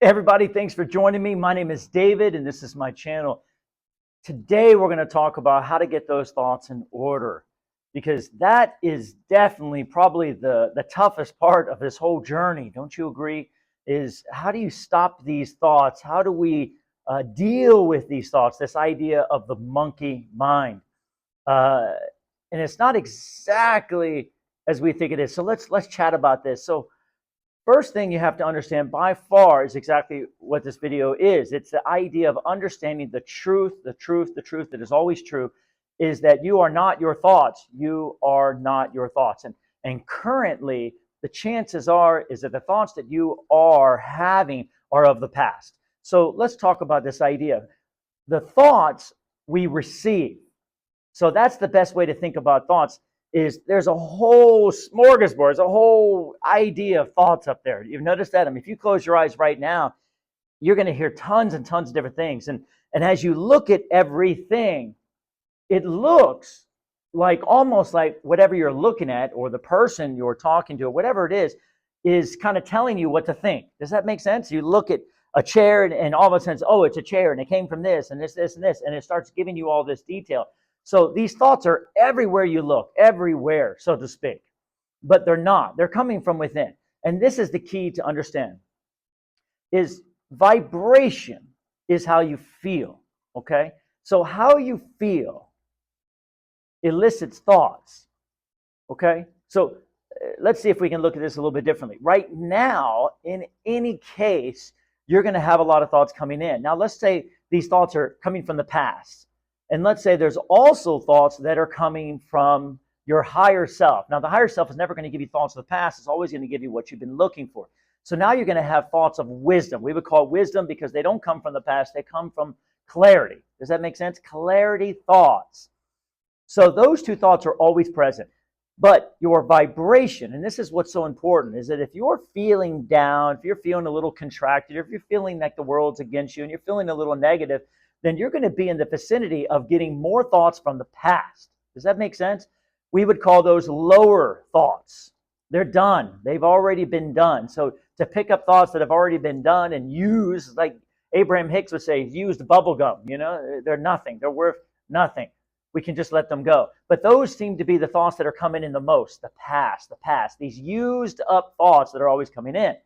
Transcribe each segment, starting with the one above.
Everybody, thanks for joining me. My name is David, and this is my channel. Today, we're going to talk about how to get those thoughts in order, because that is definitely probably the toughest part of this whole journey. Don't you agree? Is how do you stop these thoughts? How do we deal with these thoughts? This idea of the monkey mind, uh, and it's not exactly as we think it is. So let's chat about this. So first thing you have to understand by far is exactly what this video is. It's the idea of understanding the truth that is always true, is that you are not your thoughts. You are not your thoughts. And currently, the chances are is that the thoughts that you are having are of the past. So let's talk about this idea. The thoughts we receive. So that's the best way to think about thoughts is there's a whole smorgasbord, there's a whole idea of thoughts up there. You've noticed that? I mean, if you close your eyes right now, you're going to hear tons and tons of different things. And as you look at everything, it looks like almost like whatever you're looking at or the person you're talking to or whatever it is kind of telling you what to think. Does that make sense? You look at a chair and all of a sudden, oh, it's a chair and it came from this and this and this, and it starts giving you all this detail. So these thoughts are everywhere you look, everywhere, so to speak. But they're not. They're coming from within. And this is the key to understand is vibration is how you feel, okay? So how you feel elicits thoughts, okay? So let's see if we can look at this a little bit differently. Right now, in any case, you're going to have a lot of thoughts coming in. Now, let's say these thoughts are coming from the past. And let's say there's also thoughts that are coming from your higher self. Now, the higher self is never going to give you thoughts of the past. It's always going to give you what you've been looking for. So now you're going to have thoughts of wisdom. We would call it wisdom because they don't come from the past. They come from clarity. Does that make sense? Clarity thoughts. So those two thoughts are always present. But your vibration, and this is what's so important, is that if you're feeling down, if you're feeling a little contracted, if you're feeling like the world's against you and you're feeling a little negative, then you're going to be in the vicinity of getting more thoughts from the past. Does that make sense? We would call those lower thoughts. They're done. They've already been done. So to pick up thoughts that have already been done and use, like Abraham Hicks would say, used bubble gum, they're nothing. They're worth nothing. We can just let them go. But those seem to be the thoughts that are coming in the most, the past, these used up thoughts that are always coming in.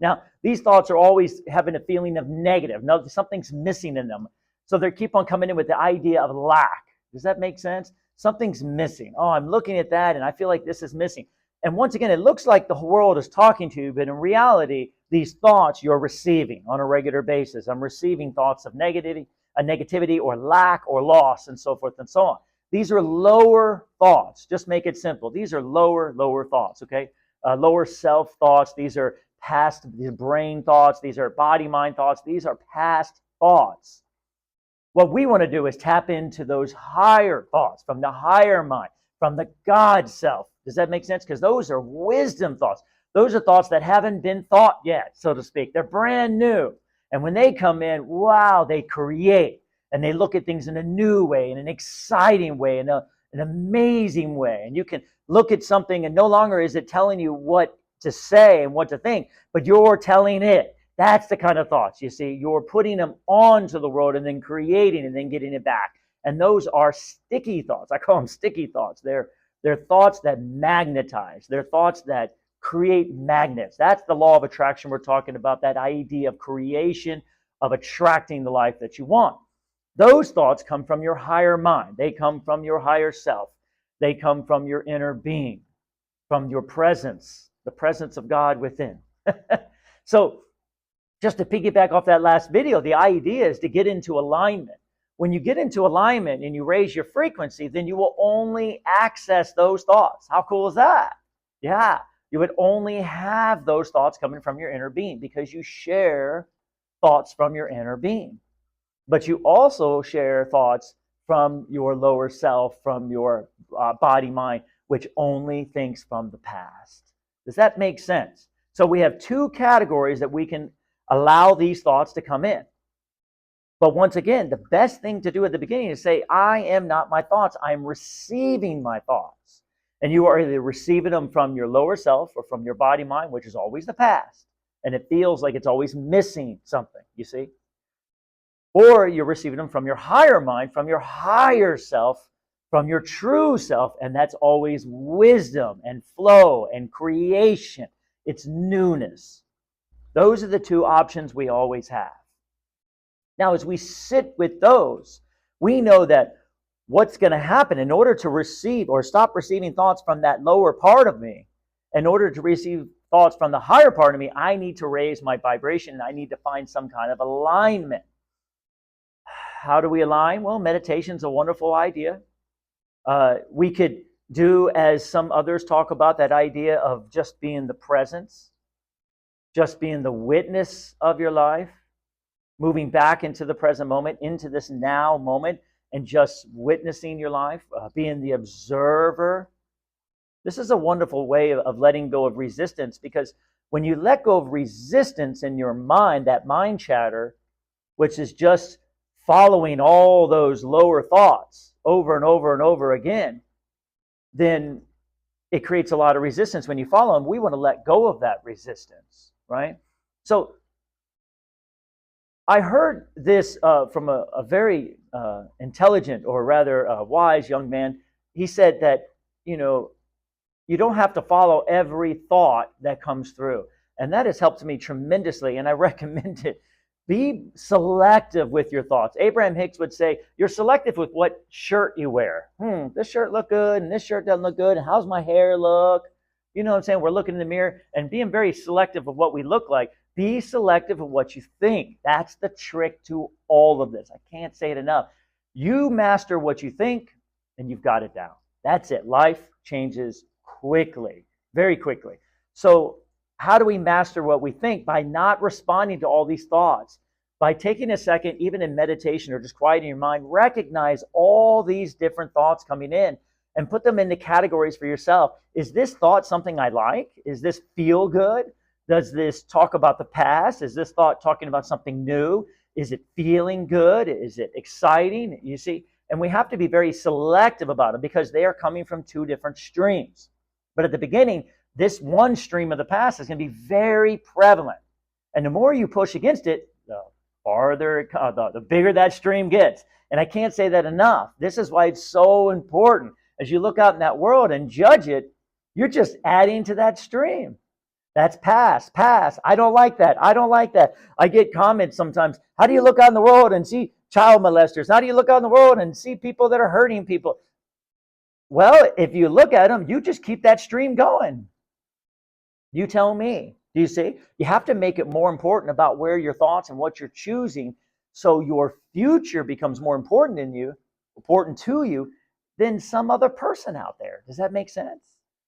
Now, these thoughts are always having a feeling of negative. No, something's missing in them. So they keep on coming in with the idea of lack. Does that make sense? Something's missing. Oh, I'm looking at that and I feel like this is missing. And once again, it looks like the world is talking to you, but in reality, these thoughts you're receiving on a regular basis. I'm receiving thoughts of negativity or lack or loss and so forth and so on. These are lower thoughts. Just make it simple. These are lower thoughts, okay? Lower self thoughts. These are past, these brain thoughts. These are body mind thoughts. These are past thoughts. What we want to do is tap into those higher thoughts from the higher mind, from the God self. Does that make sense? Because those are wisdom thoughts. Those are thoughts that haven't been thought yet, so to speak. They're brand new. And when they come in, wow, they create. And they look at things in a new way, in an exciting way, in an amazing way. And you can look at something and no longer is it telling you what to say and what to think, but you're telling it. That's the kind of thoughts, you see. You're putting them onto the world and then creating and then getting it back. And those are sticky thoughts. I call them sticky thoughts. They're thoughts that magnetize. They're thoughts that create magnets. That's the law of attraction we're talking about, that idea of creation, of attracting the life that you want. Those thoughts come from your higher mind. They come from your higher self. They come from your inner being, from your presence, the presence of God within. So, just to piggyback off that last video, the idea is to get into alignment. When you get into alignment and you raise your frequency, then you will only access those thoughts. How cool is that? Yeah, you would only have those thoughts coming from your inner being because you share thoughts from your inner being. But you also share thoughts from your lower self, from your body mind, which only thinks from the past. Does that make sense? So we have two categories that we can allow these thoughts to come in. But once again, the best thing to do at the beginning is say, I am not my thoughts. I am receiving my thoughts. And you are either receiving them from your lower self or from your body mind, which is always the past. and it feels like it's always missing something, you see? Or you're receiving them from your higher mind, from your higher self, from your true self, and that's always wisdom and flow and creation. It's newness. Those are the two options we always have. Now, as we sit with those, we know that what's going to happen in order to receive or stop receiving thoughts from that lower part of me, in order to receive thoughts from the higher part of me, I need to raise my vibration and I need to find some kind of alignment. How do we align? Well, meditation's a wonderful idea. We could do, as some others talk about, that idea of just being the presence, just being the witness of your life, moving back into the present moment, into this now moment, and just witnessing your life, being the observer. This is a wonderful way of letting go of resistance, because when you let go of resistance in your mind, that mind chatter, which is just following all those lower thoughts over and over and over again, then it creates a lot of resistance when you follow them. We want to let go of that resistance, right? So I heard this from a very intelligent, or rather wise young man. He said that, you don't have to follow every thought that comes through. And that has helped me tremendously, and I recommend it. Be selective with your thoughts. Abraham Hicks would say, you're selective with what shirt you wear. This shirt look good, and this shirt doesn't look good, and how's my hair look? You know what I'm saying? We're looking in the mirror and being very selective of what we look like. Be selective of what you think. That's the trick to all of this. I can't say it enough. You master what you think, and you've got it down. That's it. Life changes quickly, very quickly. So how do we master what we think? By not responding to all these thoughts. By taking a second, even in meditation or just quieting your mind, recognize all these different thoughts coming in and put them into categories for yourself. Is this thought something I like? Is this feel good? Does this talk about the past? Is this thought talking about something new? Is it feeling good? Is it exciting? You see, and we have to be very selective about them, because they are coming from two different streams. But at the beginning, this one stream of the past is going to be very prevalent. And the more you push against it, the farther, the bigger that stream gets. And I can't say that enough. This is why it's so important. As you look out in that world and judge it, you're just adding to that stream. That's past. I don't like that. I don't like that. I get comments sometimes. How do you look out in the world and see child molesters? How do you look out in the world and see people that are hurting people? Well, if you look at them, you just keep that stream going. You tell me. Do you see? You have to make it more important about where your thoughts and what you're choosing, so your future becomes more important to you than some other person out there. Does that make sense?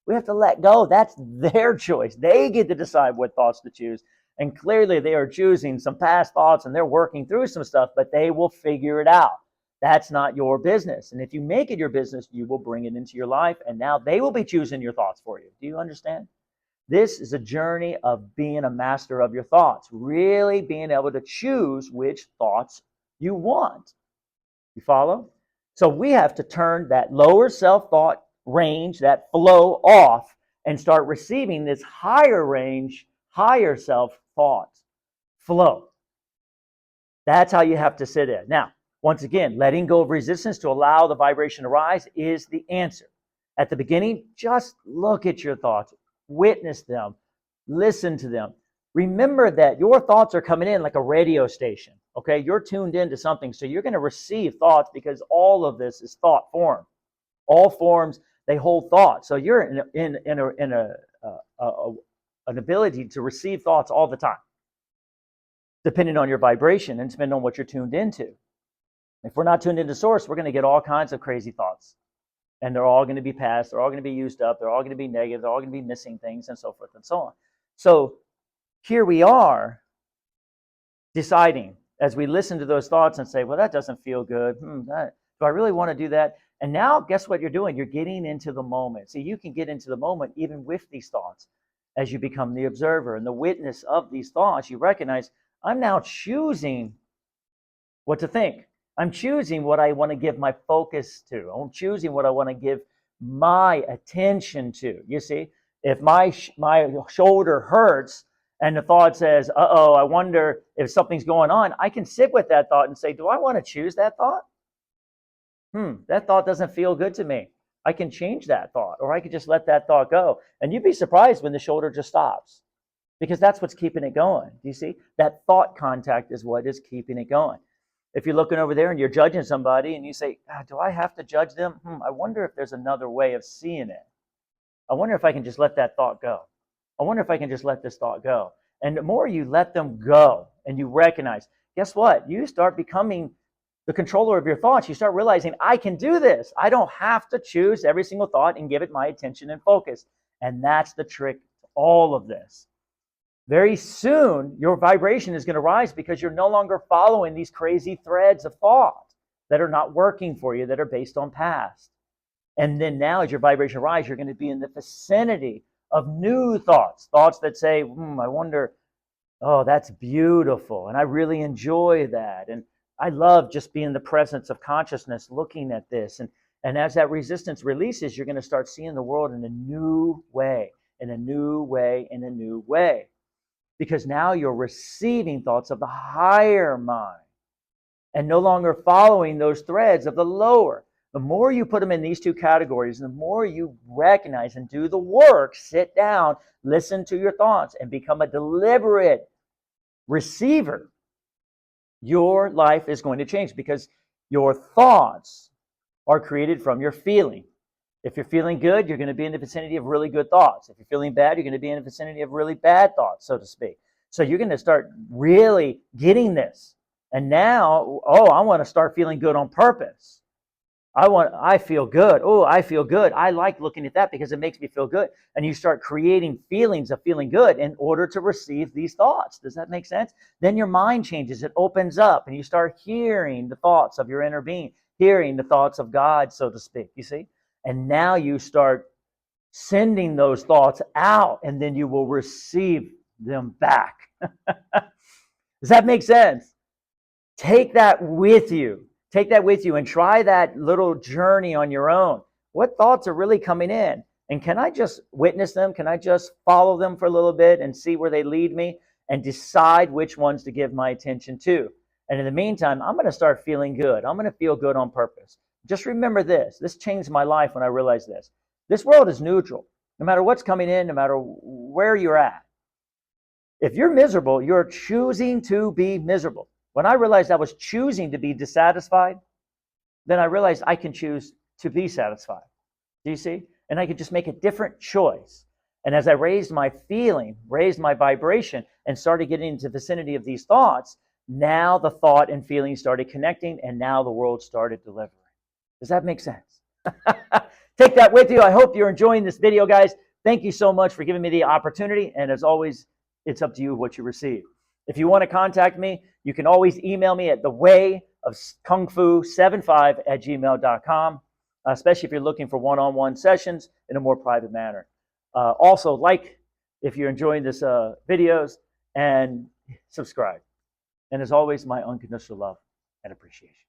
We have to let go. That's their choice. They get to decide what thoughts to choose. And clearly they are choosing some past thoughts and they're working through some stuff, but they will figure it out. That's not your business. And if you make it your business, you will bring it into your life, and now they will be choosing your thoughts for you. Do you understand? This is a journey of being a master of your thoughts, really being able to choose which thoughts you want. You follow? So we have to turn that lower self-thought range, that flow, off, and start receiving this higher range, higher self-thought flow. That's how you have to sit in. Now, once again, letting go of resistance to allow the vibration to rise is the answer. At the beginning, just look at your thoughts, witness them, listen to them. Remember that your thoughts are coming in like a radio station, okay? You're tuned into something, so you're going to receive thoughts, because all of this is thought form. All forms, they hold thought. So you're in an ability to receive thoughts all the time, depending on your vibration and depending on what you're tuned into. If we're not tuned into source, we're going to get all kinds of crazy thoughts. And they're all going to be past, they're all going to be used up, they're all going to be negative, they're all going to be missing things, and so forth and so on. So here we are deciding, as we listen to those thoughts and say, well, that doesn't feel good. Do I really want to do that? And now, guess what you're doing? You're getting into the moment. See, you can get into the moment even with these thoughts. As you become the observer and the witness of these thoughts, you recognize, I'm now choosing what to think. I'm choosing what I want to give my focus to. I'm choosing what I want to give my attention to. You see, if my shoulder hurts and the thought says, uh-oh, I wonder if something's going on, I can sit with that thought and say, do I want to choose that thought? That thought doesn't feel good to me. I can change that thought, or I could just let that thought go. And you'd be surprised when the shoulder just stops, because that's what's keeping it going. Do you see? That thought contact is what is keeping it going. If you're looking over there and you're judging somebody and you say, do I have to judge them? I wonder if there's another way of seeing it. I wonder if I can just let that thought go. I wonder if I can just let this thought go. And the more you let them go and you recognize, guess what? You start becoming the controller of your thoughts. You start realizing, I can do this. I don't have to choose every single thought and give it my attention and focus. And that's the trick to all of this. Very soon, your vibration is going to rise because you're no longer following these crazy threads of thought that are not working for you, that are based on past. And then now, as your vibration rises, you're going to be in the vicinity of new thoughts, thoughts that say, I wonder, oh, that's beautiful, and I really enjoy that. And I love just being in the presence of consciousness, looking at this. And as that resistance releases, you're going to start seeing the world in a new way, in a new way, in a new way. Because now you're receiving thoughts of the higher mind and no longer following those threads of the lower. The more you put them in these two categories, the more you recognize and do the work, sit down, listen to your thoughts, and become a deliberate receiver, your life is going to change, because your thoughts are created from your feeling. If you're feeling good, you're going to be in the vicinity of really good thoughts. If you're feeling bad, you're going to be in the vicinity of really bad thoughts, so to speak. So you're going to start really getting this. And now, I want to start feeling good on purpose. I feel good. Oh, I feel good. I like looking at that because it makes me feel good. And you start creating feelings of feeling good in order to receive these thoughts. Does that make sense? Then your mind changes. It opens up and you start hearing the thoughts of your inner being, hearing the thoughts of God, so to speak. You see? And now you start sending those thoughts out, and then you will receive them back. Does that make sense? Take that with you. Take that with you and try that little journey on your own. What thoughts are really coming in? And can I just witness them? Can I just follow them for a little bit and see where they lead me and decide which ones to give my attention to? And in the meantime, I'm going to start feeling good. I'm going to feel good on purpose. Just remember this. This changed my life when I realized this. This world is neutral. No matter what's coming in, no matter where you're at. If you're miserable, you're choosing to be miserable. When I realized I was choosing to be dissatisfied, then I realized I can choose to be satisfied. Do you see? And I could just make a different choice. And as I raised my feeling, raised my vibration, and started getting into the vicinity of these thoughts, now the thought and feeling started connecting, and now the world started delivering. Does that make sense? Take that with you. I hope you're enjoying this video, guys. Thank you so much for giving me the opportunity. And as always, it's up to you what you receive. If you want to contact me, you can always email me at thewayofkungfu75@gmail.com, especially if you're looking for one-on-one sessions in a more private manner. Also, like if you're enjoying this videos, and subscribe. And as always, my unconditional love and appreciation.